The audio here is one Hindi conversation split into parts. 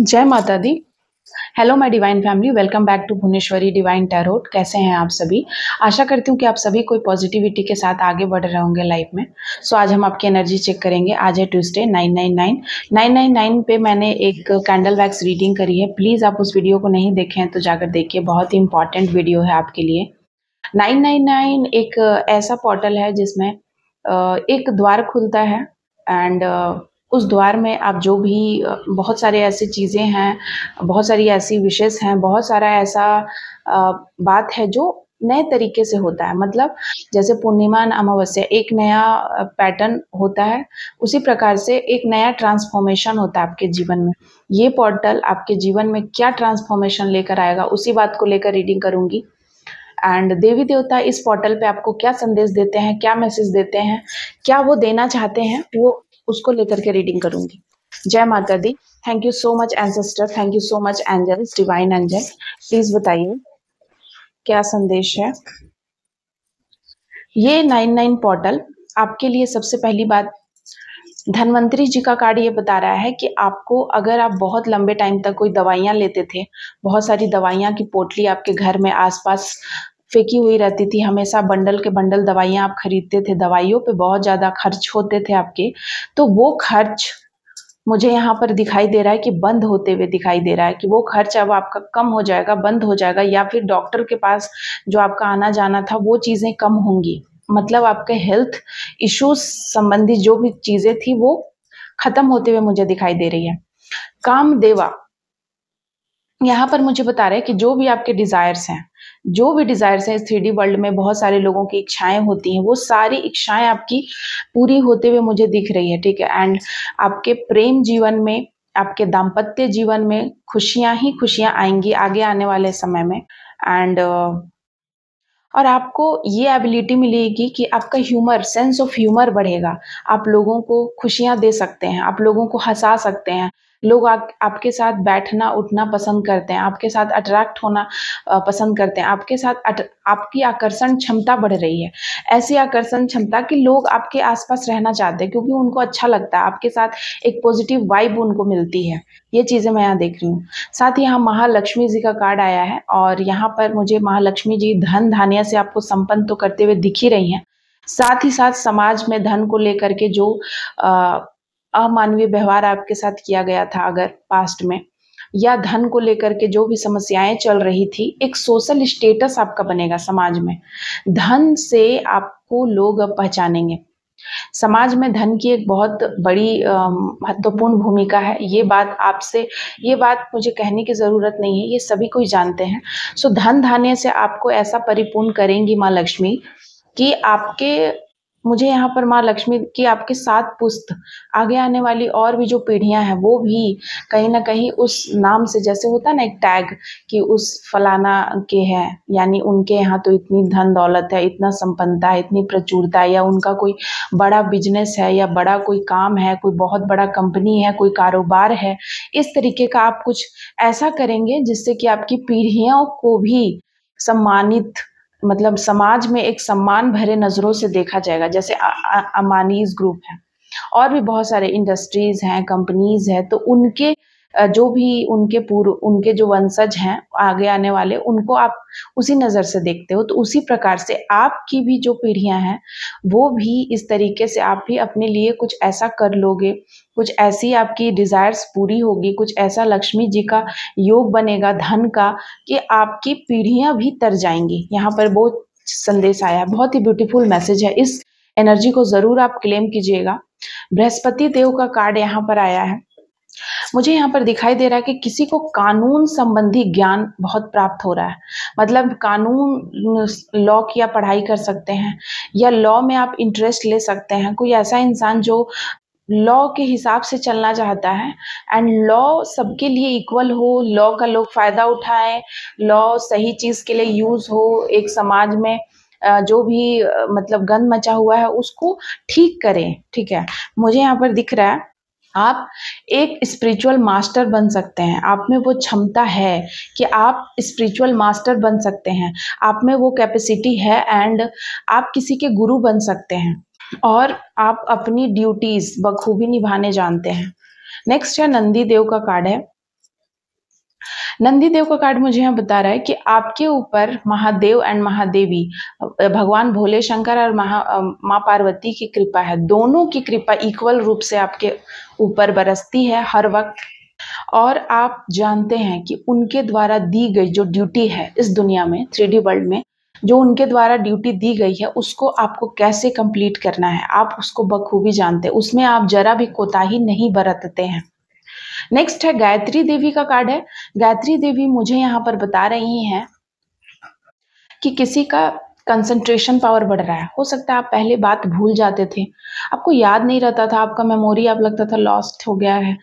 जय माता दी। Hello my divine family, welcome back to Bhuvaneshwari divine tarot. कैसे हैं आप सभी? आशा करती हूँ कि आप सभी कोई पॉजिटिविटी के साथ आगे बढ़ रहे होंगे लाइफ में। सो आज हम आपकी एनर्जी चेक करेंगे। आज है ट्यूसडे 999 पे मैंने एक कैंडल वैक्स रीडिंग करी है। प्लीज़ आप उस वीडियो को नहीं देखे हैं तो जाकर देखिए, बहुत ही इंपॉर्टेंट वीडियो है आपके लिए। 999 एक ऐसा पोर्टल है जिसमें एक द्वार खुलता है एंड उस द्वार में आप जो भी बहुत सारे ऐसी चीज़ें हैं, बहुत सारी ऐसी विशेष हैं, बहुत सारा ऐसा बात है जो नए तरीके से होता है। मतलब जैसे पूर्णिमा अमावस्या एक नया पैटर्न होता है, उसी प्रकार से एक नया ट्रांसफॉर्मेशन होता है आपके जीवन में। ये पोर्टल आपके जीवन में क्या ट्रांसफॉर्मेशन लेकर आएगा, उसी बात को लेकर रीडिंग करूँगी। एंड देवी देवता इस पोर्टल पे आपको क्या संदेश देते हैं, क्या मैसेज देते हैं, क्या वो देना चाहते हैं, वो उसको लेकर के रीडिंग करूंगी। जय माता दी। Thank you so much ancestor, thank you so much angels, divine angel. Please बताइए क्या संदेश है। ये 99 पोर्टल आपके लिए सबसे पहली बात, धन्वंतरी जी का कार्ड ये बता रहा है कि आपको, अगर आप बहुत लंबे टाइम तक कोई दवाइयाँ लेते थे, बहुत सारी दवाइयाँ की पोटली आपके घर में आसपास फेंकी हुई रहती थी, हमेशा बंडल के बंडल दवाइयाँ आप खरीदते थे, दवाइयों पे बहुत ज़्यादा खर्च होते थे आपके, तो वो खर्च मुझे यहाँ पर दिखाई दे रहा है कि बंद होते हुए दिखाई दे रहा है कि वो खर्च अब आपका कम हो जाएगा, बंद हो जाएगा, या फिर डॉक्टर के पास जो आपका आना जाना था वो चीज़ें कम होंगी। मतलब आपके हेल्थ इश्यूज संबंधी जो भी चीज़ें थी वो खत्म होते हुए मुझे दिखाई दे रही है। कामदेवा यहाँ पर मुझे बता रहे हैं कि जो भी आपके डिजायर्स हैं, जो भी डिजायर्स हैं, इस 3D वर्ल्ड में बहुत सारे लोगों की इच्छाएं होती हैं, वो सारी इच्छाएं आपकी पूरी होते हुए मुझे दिख रही है, ठीक है। एंड आपके प्रेम जीवन में, आपके दाम्पत्य जीवन में खुशियां ही खुशियां आएंगी आगे आने वाले समय में। एंड और आपको ये एबिलिटी मिलेगी कि आपका ह्यूमर, सेंस ऑफ ह्यूमर बढ़ेगा। आप लोगों को खुशियां दे सकते हैं, आप लोगों को हंसा सकते हैं। लोग आपके साथ बैठना उठना पसंद करते हैं, आपके साथ अट्रैक्ट होना पसंद करते हैं, आपके साथ आपकी आकर्षण क्षमता बढ़ रही है। ऐसी आकर्षण क्षमता कि लोग आपके आसपास रहना चाहते हैं, क्योंकि उनको अच्छा लगता है आपके साथ, एक पॉजिटिव वाइब उनको मिलती है। ये चीज़ें मैं यहाँ देख रही हूँ। साथ ही यहाँ महालक्ष्मी जी का कार्ड आया है, और यहाँ पर मुझे महालक्ष्मी जी धन धान्य से आपको संपन्न तो करते हुए दिख ही रही हैं। साथ ही साथ समाज में धन को लेकर के जो अमानवीय व्यवहार आपके साथ किया गया था अगर पास्ट में, या धन को लेकर के जो भी समस्याएं चल रही थी, एक सोशल स्टेटस आपका बनेगा समाज में। धन से आपको लोग अब पहचानेंगे। समाज में धन की एक बहुत बड़ी महत्वपूर्ण भूमिका है। ये बात मुझे कहने की ज़रूरत नहीं है, ये सभी कोई जानते हैं। सो धन धान्य से आपको ऐसा परिपूर्ण करेंगी माँ लक्ष्मी कि आपके, मुझे यहाँ पर माँ लक्ष्मी की आपके 7 पुस्त, आगे आने वाली और भी जो पीढ़ियां हैं वो भी कहीं ना कहीं उस नाम से, जैसे होता है ना एक टैग कि उस फलाना के हैं, यानी उनके यहाँ तो इतनी धन दौलत है, इतना संपन्नता है, इतनी प्रचुरता है, या उनका कोई बड़ा बिजनेस है, या बड़ा कोई काम है, कोई बहुत बड़ा कंपनी है, कोई कारोबार है। इस तरीके का आप कुछ ऐसा करेंगे जिससे कि आपकी पीढ़ियों को भी सम्मानित, मतलब समाज में एक सम्मान भरे नज़रों से देखा जाएगा। जैसे अमानीज ग्रुप है, और भी बहुत सारे इंडस्ट्रीज हैं, कंपनीज हैं, तो उनके जो भी उनके जो वंशज हैं आगे आने वाले, उनको आप उसी नज़र से देखते हो। तो उसी प्रकार से आपकी भी जो पीढ़ियां हैं वो भी इस तरीके से, आप भी अपने लिए कुछ ऐसा कर लोगे, कुछ ऐसी आपकी डिज़ायर्स पूरी होगी, कुछ ऐसा लक्ष्मी जी का योग बनेगा धन का, कि आपकी पीढ़ियां भी तर जाएंगी। यहाँ पर बहुत संदेश आया है, बहुत ही ब्यूटीफुल मैसेज है। इस एनर्जी को ज़रूर आप क्लेम कीजिएगा। बृहस्पति देव का कार्ड यहाँ पर आया है। मुझे यहाँ पर दिखाई दे रहा है कि किसी को कानून संबंधी ज्ञान बहुत प्राप्त हो रहा है। मतलब कानून, लॉ की आप पढ़ाई कर सकते हैं, या लॉ में आप इंटरेस्ट ले सकते हैं। कोई ऐसा इंसान जो लॉ के हिसाब से चलना चाहता है, एंड लॉ सबके लिए इक्वल हो, लॉ का लोग फायदा उठाएं, लॉ सही चीज के लिए यूज हो, एक समाज में जो भी मतलब गंद मचा हुआ है उसको ठीक करें, ठीक है। मुझे यहाँ पर दिख रहा है आप एक स्पिरिचुअल मास्टर बन सकते हैं। आप में वो क्षमता है कि आप स्पिरिचुअल मास्टर बन सकते हैं, आप में वो कैपेसिटी है, एंड आप किसी के गुरु बन सकते हैं, और आप अपनी ड्यूटीज बखूबी निभाने जानते हैं। नेक्स्ट है नंदी देव का कार्ड है। नंदी देव का कार्ड मुझे यहाँ बता रहा है कि आपके ऊपर महादेव एंड महादेवी, भगवान भोले शंकर और माँ पार्वती की कृपा है। दोनों की कृपा इक्वल रूप से आपके ऊपर बरसती है हर वक्त, और आप जानते हैं कि उनके द्वारा दी गई जो ड्यूटी है इस दुनिया में, 3D वर्ल्ड में जो उनके द्वारा ड्यूटी दी गई है, उसको आपको कैसे कंप्लीट करना है आप उसको बखूबी जानते हैं। उसमें आप जरा भी कोताही नहीं बरतते हैं। नेक्स्ट है गायत्री देवी का कार्ड है। गायत्री देवी मुझे यहाँ पर बता रही हैं कि किसी का कंसंट्रेशन पावर बढ़ रहा है। हो सकता है आप पहले बात भूल जाते थे, आपको याद नहीं रहता था, आपका मेमोरी आप लगता था लॉस्ट हो गया है,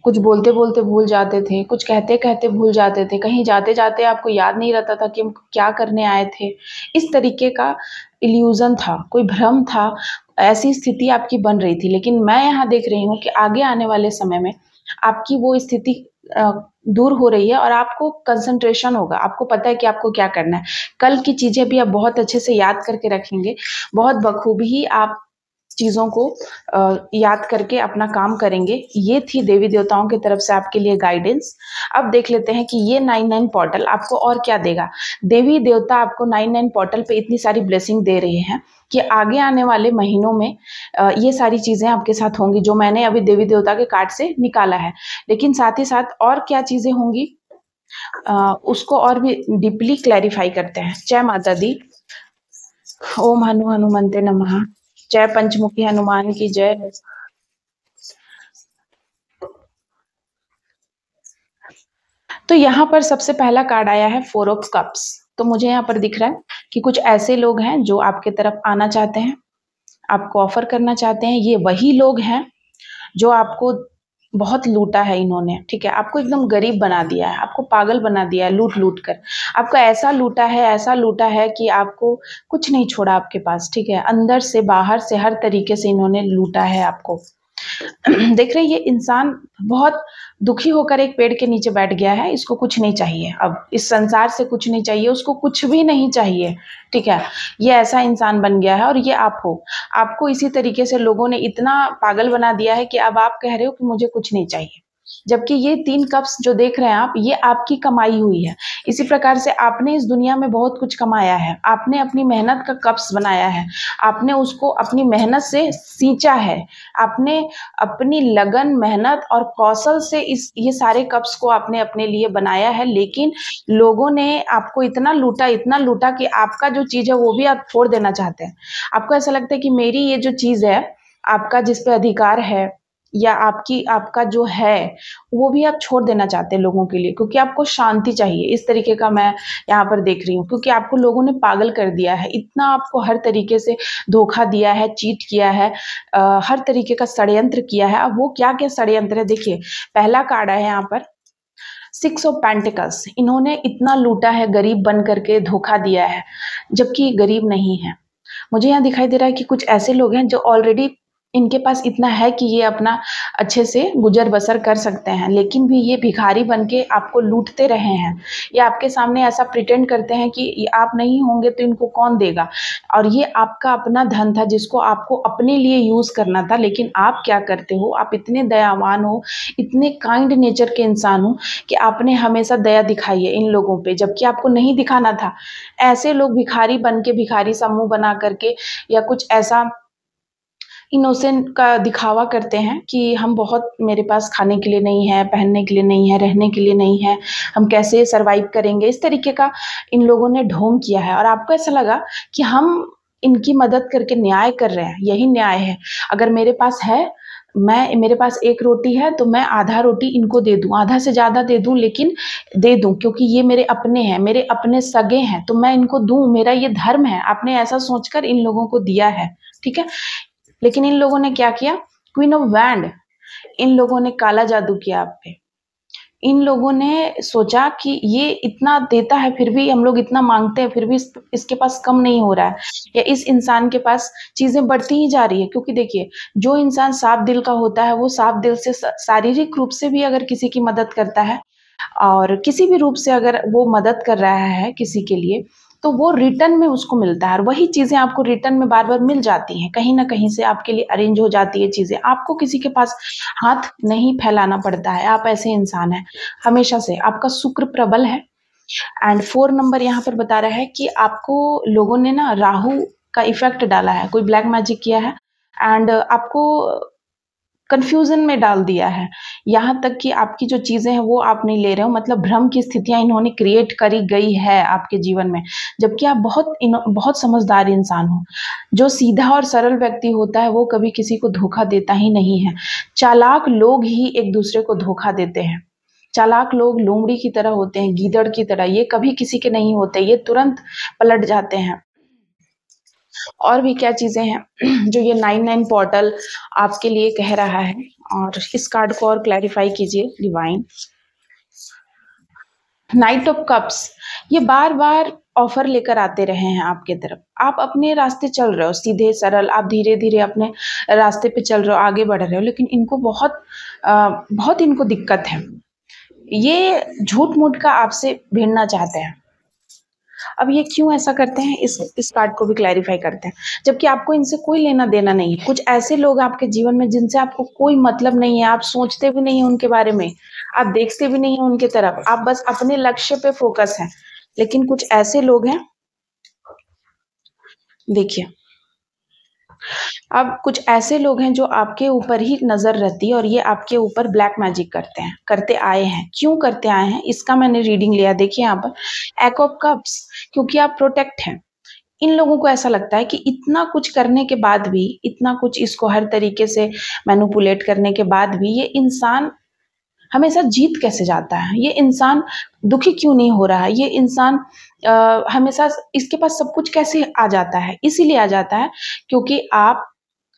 कुछ बोलते बोलते भूल जाते थे, कुछ कहते कहते भूल जाते थे, कहीं जाते जाते आपको याद नहीं रहता था कि हम क्या करने आए थे। इस तरीके का इल्यूजन था, कोई भ्रम था, ऐसी स्थिति आपकी बन रही थी। लेकिन मैं यहाँ देख रही हूँ कि आगे आने वाले समय में आपकी वो स्थिति दूर हो रही है और आपको कंसंट्रेशन होगा, आपको पता है कि आपको क्या करना है। कल की चीजें भी आप बहुत अच्छे से याद करके रखेंगे, बहुत बखूबी आप चीज़ों को याद करके अपना काम करेंगे। ये थी देवी देवताओं की तरफ से आपके लिए गाइडेंस। अब देख लेते हैं कि ये 99 पोर्टल आपको और क्या देगा। देवी देवता आपको 99 पोर्टल पे इतनी सारी ब्लेसिंग दे रहे हैं कि आगे आने वाले महीनों में ये सारी चीज़ें आपके साथ होंगी जो मैंने अभी देवी देवता के कार्ड से निकाला है। लेकिन साथ ही साथ और क्या चीज़ें होंगी उसको और भी डीपली क्लैरिफाई करते हैं। जय माता दी। ओम हनुमंते नमः। जय पंचमुखी हनुमान की जय। तो यहाँ पर सबसे पहला कार्ड आया है 4 ऑफ कप्स। तो मुझे यहाँ पर दिख रहा है कि कुछ ऐसे लोग हैं जो आपके तरफ आना चाहते हैं, आपको ऑफर करना चाहते हैं। ये वही लोग हैं जो आपको बहुत लूटा है इन्होंने, ठीक है, आपको एकदम गरीब बना दिया है, आपको पागल बना दिया है लूट लूट कर। आपको ऐसा लूटा है कि आपको कुछ नहीं छोड़ा आपके पास, ठीक है, अंदर से बाहर से हर तरीके से इन्होंने लूटा है आपको। देख रहे, ये इंसान बहुत दुखी होकर एक पेड़ के नीचे बैठ गया है, इसको कुछ नहीं चाहिए, अब इस संसार से कुछ नहीं चाहिए, उसको कुछ भी नहीं चाहिए, ठीक है। ये ऐसा इंसान बन गया है और ये आप हो। आपको इसी तरीके से लोगों ने इतना पागल बना दिया है कि अब आप कह रहे हो कि मुझे कुछ नहीं चाहिए, जबकि ये 3 कप्स जो देख रहे हैं आप, ये आपकी कमाई हुई है। इसी प्रकार से आपने इस दुनिया में बहुत कुछ कमाया है, आपने अपनी मेहनत का कप्स बनाया है, आपने उसको अपनी मेहनत से सींचा है, आपने अपनी लगन, मेहनत और कौशल से ये सारे कप्स को आपने अपने लिए बनाया है। लेकिन लोगों ने आपको इतना लूटा कि आपका जो चीज़ है वो भी आप छोड़ देना चाहते हैं। आपको ऐसा लगता है कि मेरी ये जो चीज़ है, आपका जिस पे अधिकार है या आपका जो है वो भी आप छोड़ देना चाहते हैं लोगों के लिए, क्योंकि आपको शांति चाहिए। इस तरीके का मैं यहाँ पर देख रही हूँ, क्योंकि आपको लोगों ने पागल कर दिया है, इतना आपको हर तरीके से धोखा दिया है, चीट किया है, हर तरीके का षड्यंत्र किया है। अब वो क्या क्या षड्यंत्र है देखिए। पहला कार्ड है यहाँ पर 6 ऑफ पेंटिकल्स। इन्होंने इतना लूटा है, गरीब बन करके धोखा दिया है, जबकि गरीब नहीं है। मुझे यहाँ दिखाई दे रहा है कि कुछ ऐसे लोग हैं जो ऑलरेडी इनके पास इतना है कि ये अपना अच्छे से गुजर बसर कर सकते हैं, लेकिन भी ये भिखारी बन के आपको लूटते रहे हैं। ये आपके सामने ऐसा प्रिटेंड करते हैं कि आप नहीं होंगे तो इनको कौन देगा, और ये आपका अपना धन था जिसको आपको अपने लिए यूज करना था। लेकिन आप क्या करते हो, आप इतने दयावान हो, इतने काइंड नेचर के इंसान हो कि आपने हमेशा दया दिखाई है इन लोगों पे, जबकि आपको नहीं दिखाना था। ऐसे लोग भिखारी बन के, भिखारी समूह बना करके या कुछ ऐसा इनोसेंट का दिखावा करते हैं कि हम बहुत, मेरे पास खाने के लिए नहीं है, पहनने के लिए नहीं है, रहने के लिए नहीं है, हम कैसे सरवाइव करेंगे। इस तरीके का इन लोगों ने ढोंग किया है और आपको ऐसा लगा कि हम इनकी मदद करके न्याय कर रहे हैं। यही न्याय है। अगर मेरे पास है, मेरे पास 1 रोटी है तो मैं आधा रोटी इनको दे दूं, आधा से ज़्यादा दे दूं, लेकिन दे दूं क्योंकि ये मेरे अपने हैं, मेरे अपने सगे हैं, तो मैं इनको दूं, मेरा ये धर्म है। आपने ऐसा सोचकर इन लोगों को दिया है, ठीक है। लेकिन इन लोगों ने क्या किया, क्वीन ऑफ वैंड, इन लोगों ने काला जादू किया आप पे। इन लोगों ने सोचा कि ये इतना देता है फिर भी हम लोग इतना मांगते हैं फिर भी इसके पास कम नहीं हो रहा है, या इस इंसान के पास चीजें बढ़ती ही जा रही है। क्योंकि देखिए, जो इंसान साफ दिल का होता है वो साफ दिल से शारीरिक रूप से भी अगर किसी की मदद करता है और किसी भी रूप से अगर वो मदद कर रहा है किसी के लिए, तो वो रिटर्न में उसको मिलता है और वही चीज़ें आपको रिटर्न में बार-बार मिल जाती हैं। कहीं न कहीं से आपके लिए अरेंज हो जाती है चीज़ें। आपको किसी के पास हाथ नहीं फैलाना पड़ता है, आप ऐसे इंसान हैं। हमेशा से आपका शुक्र प्रबल है एंड 4 नंबर यहाँ पर बता रहा है कि आपको लोगों ने ना राहु का इफ़ेक्ट डाला है, कोई ब्लैक मैजिक किया है एंड आपको कन्फ्यूज़न में डाल दिया है। यहाँ तक कि आपकी जो चीज़ें हैं वो आप नहीं ले रहे हो, मतलब भ्रम की स्थितियाँ इन्होंने क्रिएट करी गई है आपके जीवन में। जबकि आप बहुत समझदार इंसान हो। जो सीधा और सरल व्यक्ति होता है वो कभी किसी को धोखा देता ही नहीं है। चालाक लोग ही एक-दूसरे को धोखा देते हैं। चालाक लोग लोमड़ी की तरह होते हैं, गीदड़ की तरह, ये कभी किसी के नहीं होते, ये तुरंत पलट जाते हैं। और भी क्या चीज़ें हैं जो ये 99 पोर्टल आपके लिए कह रहा है, और इस कार्ड को और क्लैरिफाई कीजिए डिवाइन। नाइट ऑफ कप्स, ये बार-बार ऑफर लेकर आते रहे हैं आपके तरफ। आप अपने रास्ते चल रहे हो सीधे सरल, आप धीरे-धीरे अपने रास्ते पे चल रहे हो, आगे बढ़ रहे हो, लेकिन इनको बहुत इनको दिक्कत है। ये झूठ-मूठ का आपसे भिड़ना चाहते हैं। अब ये क्यों ऐसा करते हैं, इस कार्ड को भी क्लैरिफाई करते हैं। जबकि आपको इनसे कोई लेना-देना नहीं है। कुछ ऐसे लोग आपके जीवन में जिनसे आपको कोई मतलब नहीं है, आप सोचते भी नहीं हैं उनके बारे में, आप देखते भी नहीं हैं उनकी तरफ, आप बस अपने लक्ष्य पे फ़ोकस हैं। लेकिन कुछ ऐसे लोग हैं, देखिए, अब कुछ ऐसे लोग हैं जो आपके ऊपर ही नज़र रहती है और ये आपके ऊपर ब्लैक मैजिक करते हैं, करते आए हैं। क्यों करते आए हैं, इसका मैंने रीडिंग लिया। देखिए यहाँ पर एट ऑफ कप्स, क्योंकि आप प्रोटेक्ट हैं। इन लोगों को ऐसा लगता है कि इतना कुछ करने के बाद भी, इतना कुछ इसको हर तरीके से मैनिपुलेट करने के बाद भी ये इंसान हमेशा जीत कैसे जाता है? ये इंसान दुखी क्यों नहीं हो रहा है? ये इंसान हमेशा इसके पास सब कुछ कैसे आ जाता है? इसीलिए आ जाता है क्योंकि आप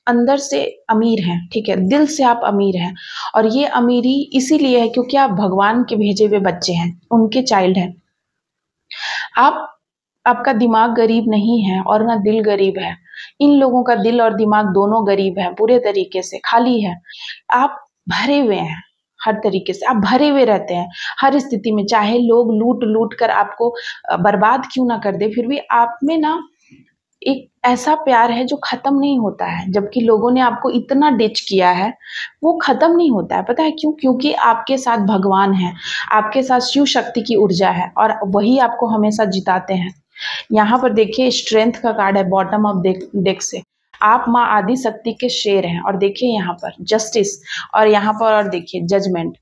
अंदर से अमीर हैं, ठीक है? दिल से आप अमीर हैं और ये अमीरी इसीलिए है क्योंकि आप भगवान के भेजे हुए बच्चे हैं, उनके चाइल्ड हैं। आप आपका दिमाग गरीब नहीं है और ना दिल गरीब है। इन लोगों का दिल और दिमाग दोनों गरीब है, पूरे तरीके से खाली है। आप भरे हुए हैं हर तरीके से, आप भरे हुए रहते हैं हर स्थिति में, चाहे लोग लूट-लूट कर आपको बर्बाद क्यों ना कर दें, फिर भी आप में ना एक ऐसा प्यार है जो ख़त्म नहीं होता है। जबकि लोगों ने आपको इतना डिच किया है, वो ख़त्म नहीं होता है। पता है क्यों? क्योंकि आपके साथ भगवान है, आपके साथ शिव शक्ति की ऊर्जा है और वही आपको हमेशा जिताते हैं। यहाँ पर देखिए स्ट्रेंथ का कार्ड है बॉटम ऑफ डेक से। आप माँ आदि शक्ति के शेर हैं और देखिए यहाँ पर जस्टिस, और यहाँ पर और देखिए जजमेंट।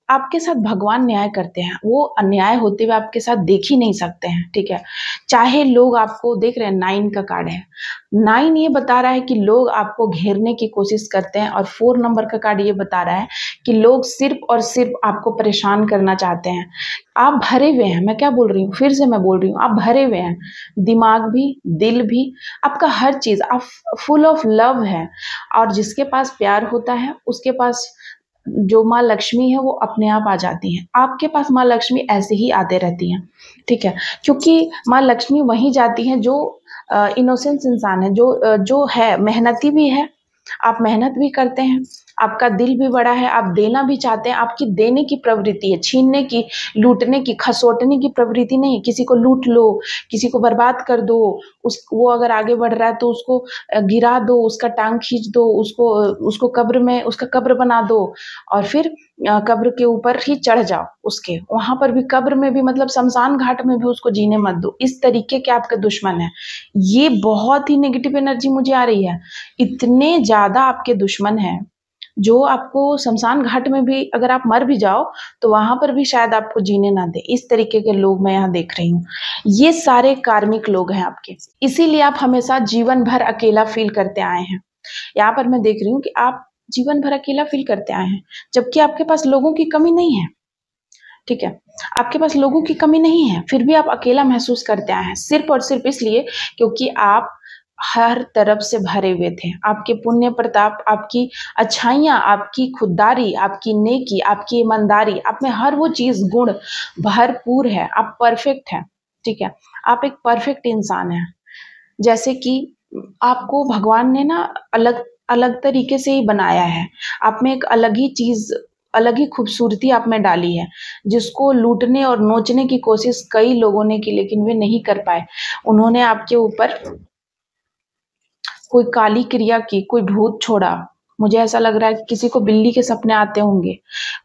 आपके साथ भगवान न्याय करते हैं, वो अन्याय होते हुए आपके साथ देख ही नहीं सकते हैं, ठीक है? चाहे लोग आपको देख रहे हैं, 9 का कार्ड है। 9 ये बता रहा है कि लोग आपको घेरने की कोशिश करते हैं और 4 नंबर का कार्ड ये बता रहा है कि लोग सिर्फ़ और सिर्फ़ आपको परेशान करना चाहते हैं। आप भरे हुए हैं, मैं क्या बोल रही हूँ? फिर से मैं बोल रही हूँ, आप भरे हुए हैं। दिमाग भी, दिल भी, आपका हर चीज़, आप फुल ऑफ लव हैं और जिसके पास प्यार होता है, उसके पास जो माँ लक्ष्मी है वो अपने आप आ जाती हैं। आपके पास माँ लक्ष्मी ऐसे ही आते रहती हैं, ठीक है? क्योंकि माँ लक्ष्मी वहीं जाती हैं जो इनोसेंस इंसान है, जो है मेहनती भी है, आप मेहनत भी करते हैं, आपका दिल भी बड़ा है, आप देना भी चाहते हैं, आपकी देने की प्रवृत्ति है, छीनने की, लूटने की, खसोटने की प्रवृत्ति नहीं। किसी को लूट लो, किसी को बर्बाद कर दो, वो अगर आगे बढ़ रहा है तो उसको गिरा दो, उसका टाँग खींच दो, उसको कब्र में उसका कब्र बना दो और फिर कब्र के ऊपर ही चढ़ जाओ उसके। वहाँ पर भी कब्र में भी, मतलब शमशान घाट में भी उसको जीने मत दो। इस तरीके के आपके दुश्मन हैं। ये बहुत ही नेगेटिव एनर्जी मुझे आ रही है। इतने ज़्यादा आपके दुश्मन हैं, जो आपको शमशान घाट में भी अगर आप मर भी जाओ, तो वहाँ पर भी शायद आपको जीने ना दें। इस तरीके के लोग मैं यहाँ देख रही हूँ। ये सारे कार्मिक लोग हैं आपके। इसीलिए आप हमेशा जीवन भर अकेला फ़ील करते आए हैं। यहाँ पर मैं देख रही हूँ कि आप जीवन भर अकेला फ़ील करते आए हैं, जबकि आपके पास लोगों की कमी नहीं है, ठीक है? आपके पास लोगों की कमी नहीं है, फिर भी आप अकेला महसूस करते आए हैं, सिर्फ़ और सिर्फ़ इसलिए क्योंकि आप हर तरफ से भरे हुए थे। आपके पुण्य प्रताप, आपकी अच्छाइयाँ, आपकी खुददारी, आपकी नेकी, आपकी ईमानदारी, आप में हर वो चीज़ गुण भरपूर है। आप परफ़ेक्ट हैं, ठीक है? आप एक परफ़ेक्ट इंसान हैं। जैसे कि आपको भगवान ने ना अलग अलग तरीके से ही बनाया है। आप में एक अलग ही चीज़ अलग ही खूबसूरती आप में डाली है, जिसको लूटने और नोचने की कोशिश कई लोगों ने की, लेकिन वे नहीं कर पाए। उन्होंने आपके ऊपर कोई काली क्रिया की, कोई भूत छोड़ा। मुझे ऐसा लग रहा है कि किसी को बिल्ली के सपने आते होंगे,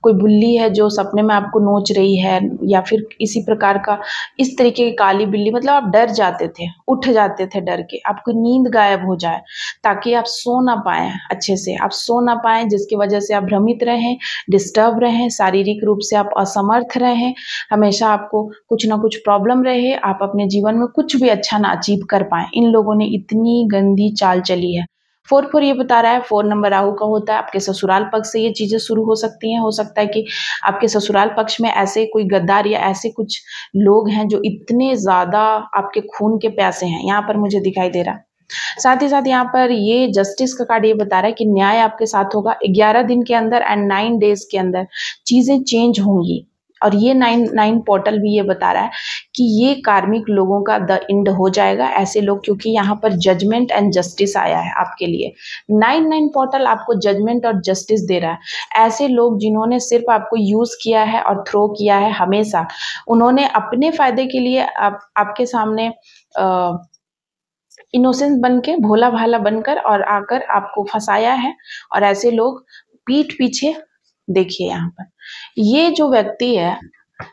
कोई बिल्ली है जो सपने में आपको नोच रही है, या फिर इसी प्रकार का इस तरीके की काली बिल्ली, मतलब आप डर जाते थे, उठ जाते थे डर के, आपकी नींद गायब हो जाए, ताकि आप सो ना पाएँ अच्छे से, आप सो ना पाएँ, जिसकी वजह से आप भ्रमित रहें, डिस्टर्ब रहें, शारीरिक रूप से आप असमर्थ रहें, हमेशा आपको कुछ ना कुछ प्रॉब्लम रहे, आप अपने जीवन में कुछ भी अच्छा ना अचीव कर पाएँ। इन लोगों ने इतनी गंदी चाल चली है। 4 ये बता रहा है, 4 नंबर राहु का होता है, आपके ससुराल पक्ष से ये चीज़ें शुरू हो सकती हैं। हो सकता है कि आपके ससुराल पक्ष में ऐसे कोई गद्दार या ऐसे कुछ लोग हैं जो इतने ज़्यादा आपके खून के प्यासे हैं, यहाँ पर मुझे दिखाई दे रहा है। साथ ही साथ यहाँ पर ये जस्टिस का कार्ड ये बता रहा है कि न्याय आपके साथ होगा 11 दिन के अंदर एंड 9 डेज के अंदर चीज़ें चेंज होंगी। और ये 9 पोर्टल भी ये बता रहा है कि ये कार्मिक लोगों का द एंड हो जाएगा, ऐसे लोग, क्योंकि यहाँ पर जजमेंट एंड जस्टिस आया है आपके लिए। 9 पोर्टल आपको जजमेंट और जस्टिस दे रहा है। ऐसे लोग जिन्होंने सिर्फ आपको यूज किया है और थ्रो किया है हमेशा, उन्होंने अपने फायदे के लिए आपके सामने इनोसेंट बन के, भोला भाला बनकर और आकर आपको फंसाया है। और ऐसे लोग पीठ पीछे, देखिए यहाँ पर ये जो व्यक्ति है,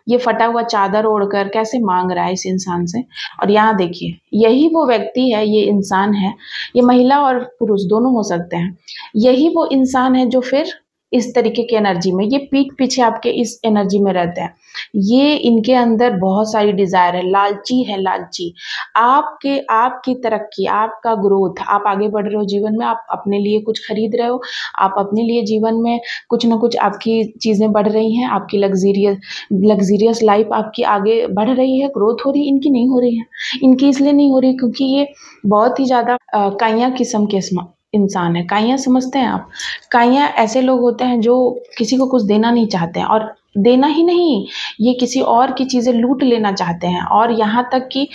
ये फटा हुआ चादर ओढ़कर कैसे मांग रहा है इस इंसान से। और यहाँ देखिए, यही वो व्यक्ति है, ये इंसान है, ये महिला और पुरुष दोनों हो सकते हैं, यही वो इंसान है जो फिर इस तरीके की एनर्जी में, ये पीठ पीछे आपके इस एनर्जी में रहते हैं। ये इनके अंदर बहुत सारी डिजायर है, लालची है, लालची। आपकी तरक्की, आपका ग्रोथ, आप आगे बढ़ रहे हो जीवन में, आप अपने लिए कुछ खरीद रहे हो, आप अपने लिए जीवन में कुछ ना कुछ आपकी चीजें बढ़ रही हैं, आपकी लग्जरियस लाइफ आपकी आगे बढ़ रही है, ग्रोथ हो रही है। इनकी नहीं हो रही है। इनकी इसलिए नहीं हो रही क्योंकि ये बहुत ही ज्यादा काइया किस्म के इंसान है। काइया समझते हैं आप? काइया ऐसे लोग होते हैं जो किसी को कुछ देना नहीं चाहते हैं, और देना ही नहीं, ये किसी और की चीजें लूट लेना चाहते हैं, और यहाँ तक कि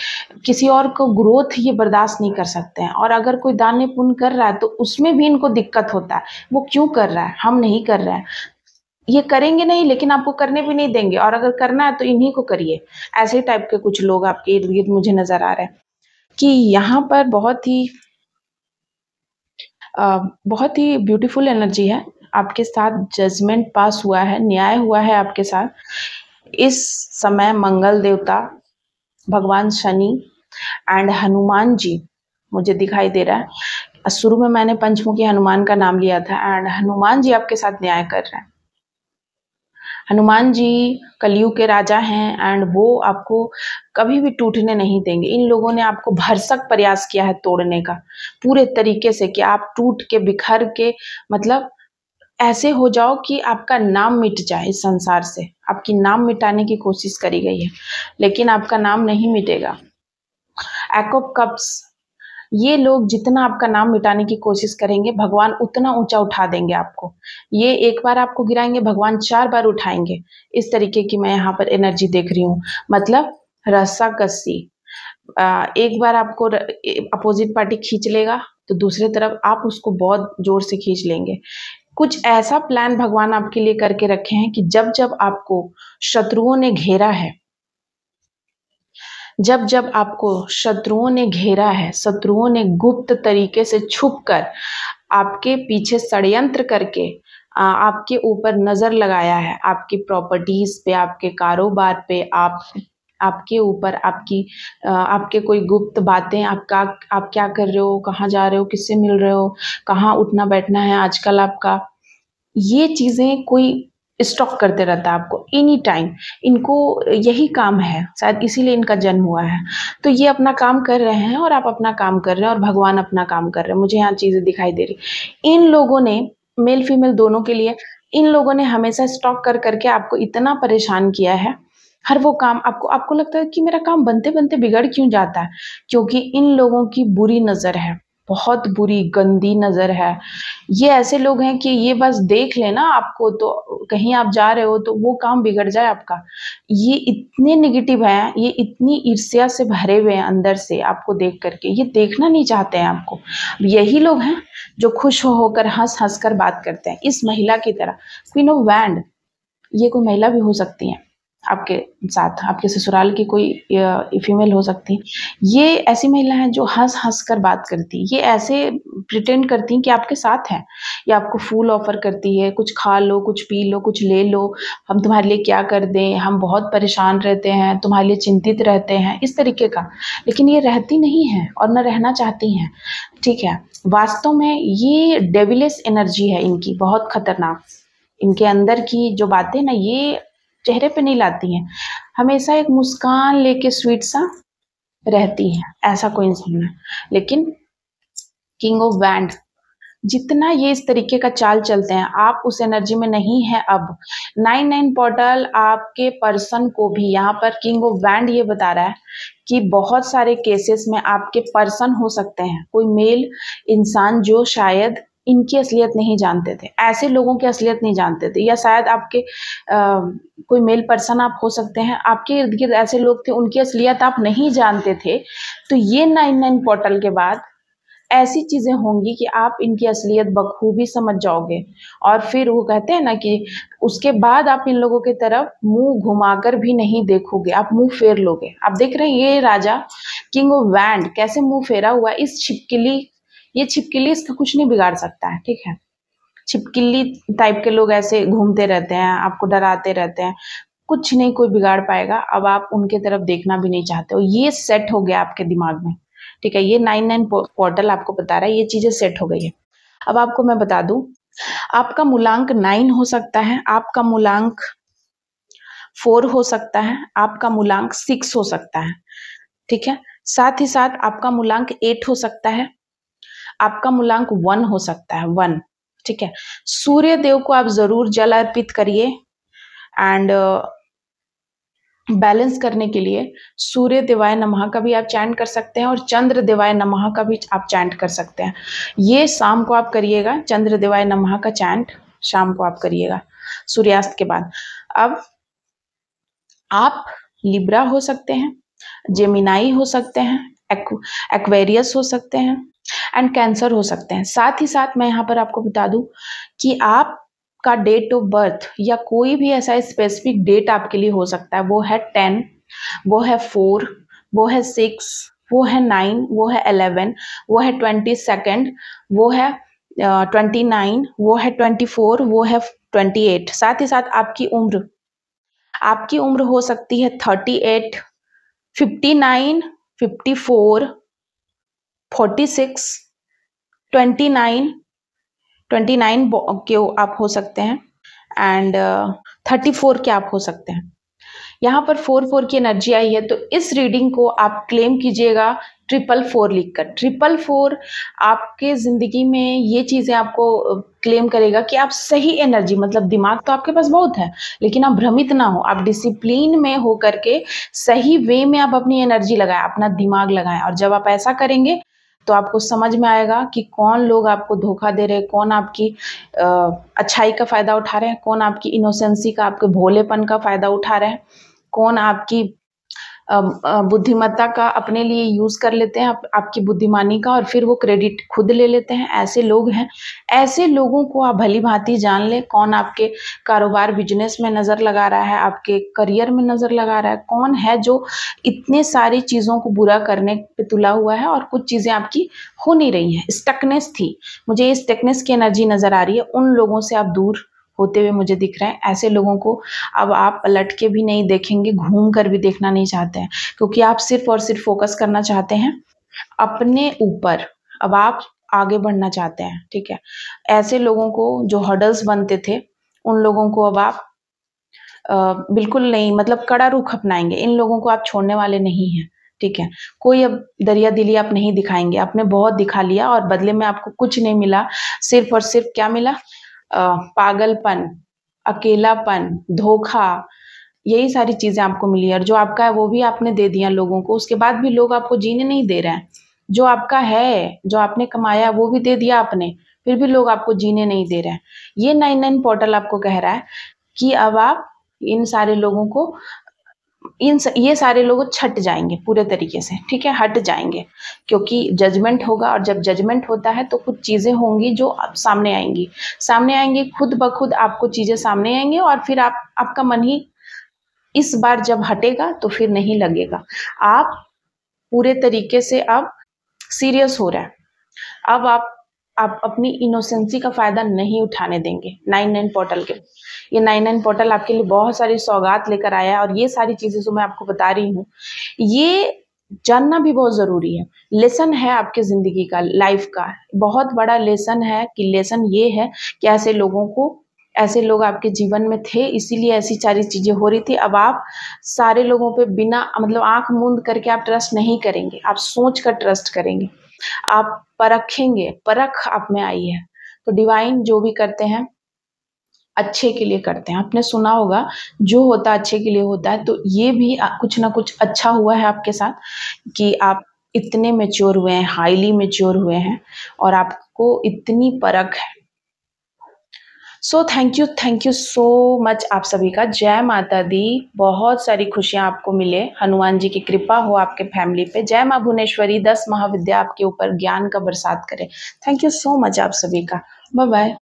किसी और को ग्रोथ ये बर्दाश्त नहीं कर सकते हैं। और अगर कोई दान पुण्य कर रहा है तो उसमें भी इनको दिक्कत होता है। वो क्यों कर रहा है? हम नहीं कर रहे हैं, ये करेंगे नहीं, लेकिन आपको करने भी नहीं देंगे, और अगर करना है तो इन्हीं को करिए। ऐसे टाइप के कुछ लोग आपके इर्द गिर्द मुझे नजर आ रहे हैं कि यहाँ पर बहुत ही ब्यूटीफुल एनर्जी है आपके साथ। जजमेंट पास हुआ है, न्याय हुआ है आपके साथ। इस समय मंगल देवता, भगवान शनि एंड हनुमान जी मुझे दिखाई दे रहा है। शुरू में मैंने पंचमुखी हनुमान का नाम लिया था, एंड हनुमान जी आपके साथ न्याय कर रहे हैं। हनुमान जी कलयुग के राजा हैं, एंड वो आपको कभी भी टूटने नहीं देंगे। इन लोगों ने आपको भरसक प्रयास किया है तोड़ने का, पूरे तरीके से, कि आप टूट के, बिखर के, मतलब ऐसे हो जाओ कि आपका नाम मिट जाए इस संसार से। आपकी नाम मिटाने की कोशिश करी गई है, लेकिन आपका नाम नहीं मिटेगा। एक्ट ऑफ कप्स, ये लोग जितना आपका नाम मिटाने की कोशिश करेंगे, भगवान उतना ऊंचा उठा देंगे आपको। ये एक बार आपको गिराएंगे, भगवान 4 बार उठाएंगे। इस तरीके की मैं यहाँ पर एनर्जी देख रही हूँ। मतलब रस्साकसी, एक बार आपको अपोजिट पार्टी खींच लेगा तो दूसरी तरफ आप उसको बहुत जोर से खींच लेंगे। कुछ ऐसा प्लान भगवान आपके लिए करके रखे हैं कि जब जब आपको शत्रुओं ने घेरा है, जब जब आपको शत्रुओं ने घेरा है, शत्रुओं ने गुप्त तरीके से छुपकर आपके पीछे षड्यंत्र करके आपके ऊपर नजर लगाया है, आपकी प्रॉपर्टीज पे, आपके कारोबार पे, आपके ऊपर, आपके कोई गुप्त बातें, आप क्या कर रहे हो, कहाँ जा रहे हो, किससे मिल रहे हो, कहाँ उठना बैठना है आजकल आपका, ये चीजें कोई स्टॉक करते रहता है आपको एनी टाइम। इनको यही काम है, शायद इसीलिए इनका जन्म हुआ है। तो ये अपना काम कर रहे हैं और आप अपना काम कर रहे हैं और भगवान अपना काम कर रहे हैं। मुझे यहाँ चीजें दिखाई दे रही। इन लोगों ने, मेल फीमेल दोनों के लिए, इन लोगों ने हमेशा स्टॉक कर करके आपको इतना परेशान किया है। हर वो काम आपको लगता है कि मेरा काम बनते बनते बिगड़ क्यों जाता है, क्योंकि इन लोगों की बुरी नजर है, बहुत बुरी गंदी नजर है। ये ऐसे लोग हैं कि ये बस देख लेना आपको, तो कहीं आप जा रहे हो तो वो काम बिगड़ जाए आपका। ये इतने नेगेटिव हैं, ये इतनी ईर्ष्या से भरे हुए हैं अंदर से, आपको देख करके ये देखना नहीं चाहते हैं आपको। यही लोग हैं जो खुश होकर हंस हंस कर बात करते हैं, इस महिला की तरह। क्वीन ऑफ वैंड, ये कोई महिला भी हो सकती है आपके साथ, आपके ससुराल की कोई फीमेल हो सकती है। ये ऐसी महिला हैं जो हँस-हँस कर बात करती हैं। ये ऐसे प्रिटेंड करती हैं कि आपके साथ हैं। ये आपको फूल ऑफ़र करती है, कुछ खा लो, कुछ पी लो, कुछ ले लो, हम तुम्हारे लिए क्या कर दें, हम बहुत परेशान रहते हैं, तुम्हारे लिए चिंतित रहते हैं, इस तरीके का। लेकिन ये रहती नहीं हैं और ना रहना चाहती हैं, ठीक है? वास्तव में ये डेविलिश एनर्जी है इनकी, बहुत खतरनाक। इनके अंदर की जो बातें ना ये चेहरे पे नहीं लाती हैं, हमेशा एक मुस्कान लेके स्वीट सा रहती हैं, ऐसा कोई इंसान है। लेकिन किंग ऑफ वैंड, जितना ये इस तरीके का चाल चलते हैं, आप उस एनर्जी में नहीं है अब। 9-9 पोर्टल आपके पर्सन को भी, यहाँ पर किंग ऑफ वैंड ये बता रहा है कि बहुत सारे केसेस में आपके पर्सन हो सकते हैं, कोई मेल इंसान जो शायद इनकी असलियत नहीं जानते थे, ऐसे लोगों की असलियत नहीं जानते थे, या शायद आपके कोई मेल पर्सन आप हो सकते हैं, आपके इर्द गिर्द ऐसे लोग थे उनकी असलियत आप नहीं जानते थे। तो ये 9-9 पोर्टल के बाद ऐसी चीज़ें होंगी कि आप इनकी असलियत बखूबी समझ जाओगे, और फिर वो कहते हैं ना कि उसके बाद आप इन लोगों की तरफ मुँह घुमाकर भी नहीं देखोगे, आप मुँह फेर लोगे। आप देख रहे हैं ये राजा किंग ऑफ वैंड कैसे मुँह फेरा हुआ है। इस छिपकली, ये छिपकली इसका कुछ नहीं बिगाड़ सकता है, ठीक है? छिपकली टाइप के लोग ऐसे घूमते रहते हैं, आपको डराते रहते हैं, कुछ नहीं कोई बिगाड़ पाएगा। अब आप उनके तरफ देखना भी नहीं चाहते हो, ये सेट हो गया आपके दिमाग में, ठीक है? ये 9-9 पोर्टल आपको बता रहा है, ये चीज़ें सेट हो गई है। अब आपको मैं बता दूँ, आपका मूलांक 9 हो सकता है, आपका मूलांक 4 हो सकता है, आपका मूलांक 6 हो सकता है, ठीक है? साथ ही साथ आपका मूलांक 8 हो सकता है, आपका मूलांक 1 हो सकता है, 1, ठीक है? सूर्य देव को आप ज़रूर जल अर्पित करिए, एंड बैलेंस करने के लिए सूर्य देवाय नमः का भी आप चैंट कर सकते हैं, और चंद्र देवाय नमः का भी आप चैंट कर सकते हैं। ये शाम को आप करिएगा, चंद्र देवाय नमः का चैंट शाम को आप करिएगा सूर्यास्त के बाद। अब आप लिब्रा हो सकते हैं, जेमिनाई हो सकते हैं, एक्वेरियस हो सकते हैं, एंड कैंसर हो सकते हैं। साथ ही साथ मैं यहाँ पर आपको बता दूं कि आप का डेट ऑफ बर्थ या कोई भी ऐसा स्पेसिफिक डेट आपके लिए हो सकता है, वो है 10, वो है 4, वो है 6, वो है 9, वो है 11, वो है 22, वो है 29, वो है 24, वो है 28। साथ ही साथ आपकी उम्र हो सकती है 38, 59, 54, 46, 29, 29 के आप हो सकते हैं, एंड 34 के आप हो सकते हैं। यहाँ पर 4 की एनर्जी आई है, तो इस रीडिंग को आप क्लेम कीजिएगा 444 लिखकर। 444 आपके ज़िंदगी में ये चीज़ें आपको क्लेम करेगा कि आप सही एनर्जी, मतलब दिमाग तो आपके पास बहुत है, लेकिन आप भ्रमित ना हो, आप डिसिप्लिन में हो करके सही वे में आप अपनी एनर्जी लगाएं, अपना दिमाग लगाएं। और जब आप ऐसा करेंगे तो आपको समझ में आएगा कि कौन लोग आपको धोखा दे रहे हैं, कौन आपकी अच्छाई का फ़ायदा उठा रहे हैं, कौन आपकी इनोसेंसी का, आपके भोलेपन का फ़ायदा उठा रहे हैं, कौन आपकी बुद्धिमत्ता का अपने लिए यूज़ कर लेते हैं, आपकी बुद्धिमानी का, और फिर वो क्रेडिट खुद ले लेते हैं। ऐसे लोग हैं, ऐसे लोगों को आप भली भांति जान लें। कौन आपके कारोबार बिजनेस में नज़र लगा रहा है, आपके करियर में नज़र लगा रहा है, कौन है जो इतने सारी चीज़ों को बुरा करने पे तुला हुआ है, और कुछ चीज़ें आपकी हो नहीं रही हैं। स्टकनेस थी, मुझे स्टकनेस की एनर्जी नज़र आ रही है, उन लोगों से आप दूर होते हुए मुझे दिख रहे हैं। ऐसे लोगों को अब आप पलट के भी नहीं देखेंगे, घूम कर भी देखना नहीं चाहते हैं, क्योंकि आप सिर्फ और सिर्फ फोकस करना चाहते हैं अपने ऊपर। अब आप आगे बढ़ना चाहते हैं, ठीक है? ऐसे लोगों को जो हर्डल्स बनते थे, उन लोगों को अब आप बिल्कुल नहीं, मतलब कड़ा रुख अपनाएंगे। इन लोगों को आप छोड़ने वाले नहीं हैं, ठीक है? कोई अब दरिया दिली आप नहीं दिखाएंगे, आपने बहुत दिखा लिया और बदले में आपको कुछ नहीं मिला। सिर्फ और सिर्फ क्या मिला? पागलपन, अकेलापन, धोखा, यही सारी चीज़ें आपको मिली, और जो आपका है वो भी आपने दे दिया लोगों को। उसके बाद भी लोग आपको जीने नहीं दे रहे हैं। जो आपका है, जो आपने कमाया, वो भी दे दिया आपने, फिर भी लोग आपको जीने नहीं दे रहे हैं। ये 9-9 पोर्टल आपको कह रहा है कि अब आप इन सारे लोगों को ये सारे लोग छट जाएंगे पूरे तरीके से, ठीक है, हट जाएंगे, क्योंकि जजमेंट होगा, और जब जजमेंट होता है तो कुछ चीज़ें होंगी जो अब सामने आएंगी, खुद ब खुद आपको चीज़ें सामने आएंगी, और फिर आपका मन ही इस बार जब हटेगा तो फिर नहीं लगेगा। आप पूरे तरीके से अब सीरियस हो रहा है, अब आप अपनी इनोसेंसी का फ़ायदा नहीं उठाने देंगे। 99 पोर्टल के, ये 99 पोर्टल आपके लिए बहुत सारी सौगात लेकर आया है, और ये सारी चीज़ें जो मैं आपको बता रही हूँ, ये जानना भी बहुत ज़रूरी है। लेसन है आपकी ज़िंदगी का, लाइफ का बहुत बड़ा लेसन है, कि लेसन ये है कि ऐसे लोग आपके जीवन में थे, इसीलिए ऐसी सारी चीज़ें हो रही थी। अब आप सारे लोगों पे बिना मतलब आँख मूंद करके आप ट्रस्ट नहीं करेंगे, आप सोच कर ट्रस्ट करेंगे, आप परखेंगे, परख आप में आई है। तो डिवाइन जो भी करते हैं अच्छे के लिए करते हैं। आपने सुना होगा, जो होता है अच्छे के लिए होता है, तो ये भी कुछ ना कुछ अच्छा हुआ है आपके साथ, कि आप इतने मैच्योर हुए हैं, हाईली मैच्योर हुए हैं, और आपको इतनी परख है। So thank you so much आप सभी का। जय माता दी। बहुत सारी खुशियां आपको मिले, हनुमान जी की कृपा हो आपके फैमिली पे। जय माँ भुवनेश्वरी, 10 महाविद्या आपके ऊपर ज्ञान का बरसात करे। थैंक यू सो मच आप सभी का। Bye bye.